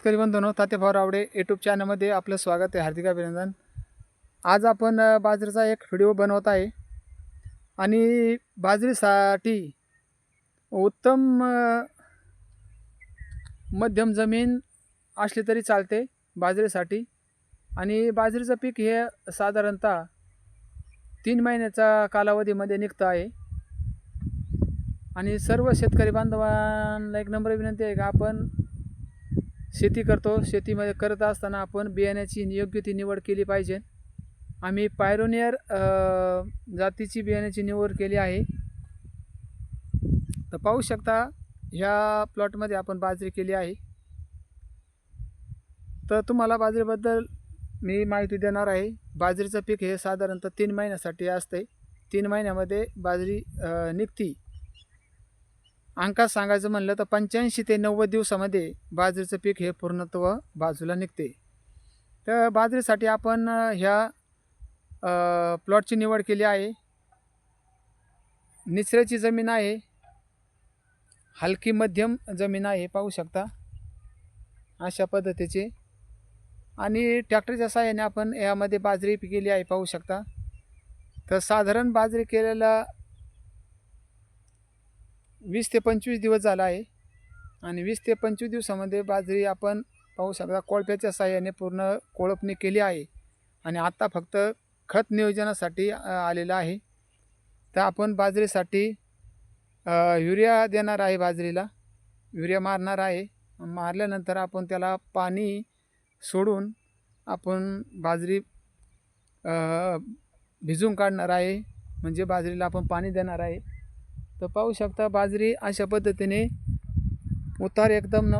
शेतकरी बंधूंनो, तात्या भाऊ रावडे यूट्यूब चॅनलमध्ये आपलं स्वागत आहे. हार्दिक अभिनंदन. आज आपण बाजरीचा एक व्हिडिओ बनवत आहे आणि बाजरीसाठी उत्तम मध्यम जमीन असली तरी चालते बाजरीसाठी. आणि बाजरीचं पीक हे साधारणतः 3 महिन्याचा कालावधीमध्ये निघतं आहे. आणि सर्व शेतकरी बांधवांना एक नम्र विनंती आहे का आपण शेती करतो, शेतीमध्ये करत असताना आपण बियाण्याची योग्य ती निवड केली पाहिजे. आम्ही पायरोनियर जातीची बियाण्याची निवड केली आहे. तर पाहू शकता ह्या प्लॉटमध्ये आपण बाजरी केली आहे. तर तुम्हाला बाजरीबद्दल मी माहिती देणार आहे. बाजरीचं पीक हे साधारणतः 3 महिन्यासाठी असते. 3 महिन्यामध्ये बाजरी निघती. अंकात सांगायचं म्हणलं तर 85 ते 90 दिवसामध्ये बाजरीचं पीक हे पूर्णत्व बाजूला निघते. तर बाजरीसाठी आपण ह्या प्लॉटची निवड केली आहे. निचऱ्याची जमीन आहे, हलकी मध्यम जमीन आहे, पाहू शकता अशा पद्धतीचे. आणि ट्रॅक्टरच्या साहाय्याने आपण यामध्ये बाजरी केली आहे, पाहू शकता. तर साधारण बाजरी केलेला 20 ते 25 दिवस झाला आहे. आणि 20 ते 25 दिवसामध्ये बाजरी आपण पाहू शकता कोळप्याच्या साहाय्याने पूर्ण कोळपणी केली आहे. आणि आता फक्त खत नियोजनासाठी आलेलं आहे. तर आपण बाजरीसाठी युरिया देणार आहे. बाजरीला युरिया मारणार आहे. मारल्यानंतर आपण त्याला पाणी सोडून आपण बाजरी भिजून काढणार आहे, म्हणजे बाजरीला आपण पाणी देणार आहे. तर पाहू शकता बाजरी अशा पद्धतीने उतार एकदम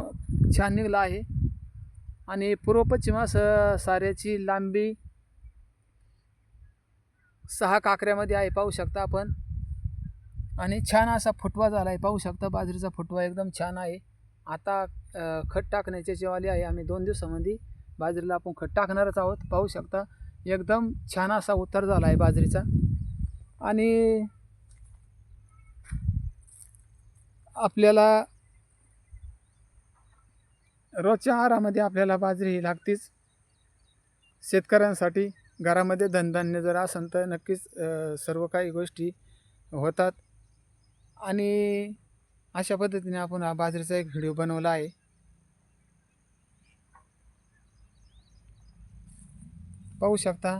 छान निघला आहे. आणि पूर्व पश्चिम साऱ्याची लांबी 6 काकऱ्यामध्ये आहे, पाहू शकता आपण. आणि छान असा फुटवा झाला आहे, पाहू शकता बाजरीचा फुटवा एकदम छान आहे. आता खत टाकण्याची जेवाली आहे. आम्ही 2 दिवसामध्ये बाजरीला आपण खत टाकणारच आहोत. पाहू शकता एकदम छान असा उतार झाला आहे बाजरीचा. आणि आपल्याला रोजच्या आहारामध्ये आपल्याला बाजरी ही लागतीच. शेतकऱ्यांसाठी घरामध्ये धनधान्य जर असेल तर नक्कीच सर्व काही गोष्टी होतात. आणि अशा पद्धतीने आपण हा बाजरीचा एक व्हिडिओ बनवला आहे. पाहू शकता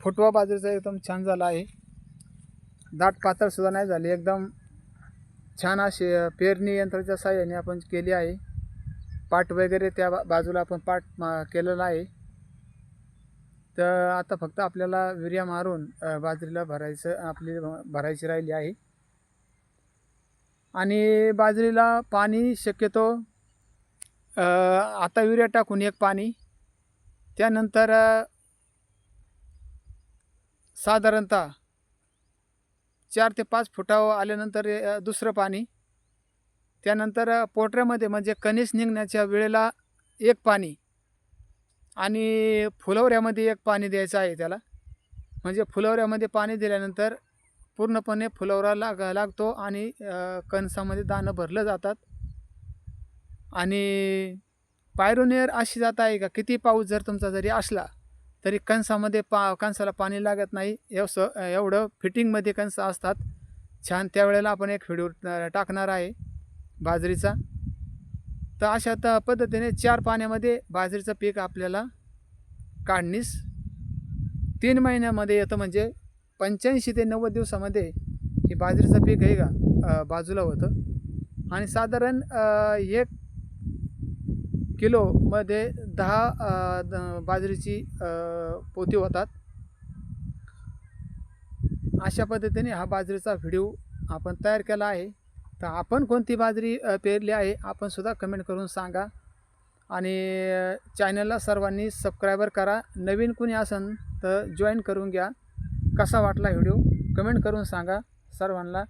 फुटवा बाजरीचा एकदम छान झाला आहे. दाट पातळ सुद्धा नाही झाली, एकदम छान अशी पेरणी यंत्राच्या साहाय्याने आपण केली आहे. पाट वगैरे त्या बाजूला आपण पाट केलेला आहे. तर आता फक्त आपल्याला युरिया मारून बाजरीला भरायची राहिली आहे. आणि बाजरीला पाणी शक्यतो आता युरिया टाकून एक पाणी, त्यानंतर साधारणतः 4 ते 5 फुटावर आल्यानंतर दुसरं पाणी, त्यानंतर पोटऱ्यामध्ये म्हणजे कणीस निघण्याच्या वेळेला एक पाणी, आणि फुलवऱ्यामध्ये एक पाणी द्यायचं आहे त्याला. म्हणजे फुलवऱ्यामध्ये पाणी दिल्यानंतर पूर्णपणे फुलवरा लागतो आणि कणसामध्ये दाणं भरलं जातात. आणि पायरोनियर अशी जात आहे का किती पाऊस जर तुमचा जरी असला तरी कणसामध्ये कणसाला पाणी लागत नाही. एवढं फिटिंगमध्ये कणसं असतात छान. त्यावेळेला आपण एक व्हिडिओ टाकणार आहे बाजरीचा. तर अशा पद्धतीने 4 पाण्यामध्ये बाजरीचं पीक आपल्याला काढणीस 3 महिन्यामध्ये येतं. म्हणजे 85 ते 90 दिवसामध्ये हे बाजरीचं पीक आहे का बाजूला होतं. आणि साधारण 1 किलोमध्ये 10 बाजरीची पोती होतात. अशा पद्धतीने हा बाजरीचा व्हिडिओ आपण तयार केला आहे. तर आपण कोणती बाजरी पेरली आहे आपण सुद्धा कमेंट करून सांगा. आणि चॅनलला सर्वांनी सबस्क्रायबर करा. नवीन कोणी असेल तर जॉईन करून घ्या. कसा वाटला व्हिडिओ कमेंट करून सांगा सर्वांना.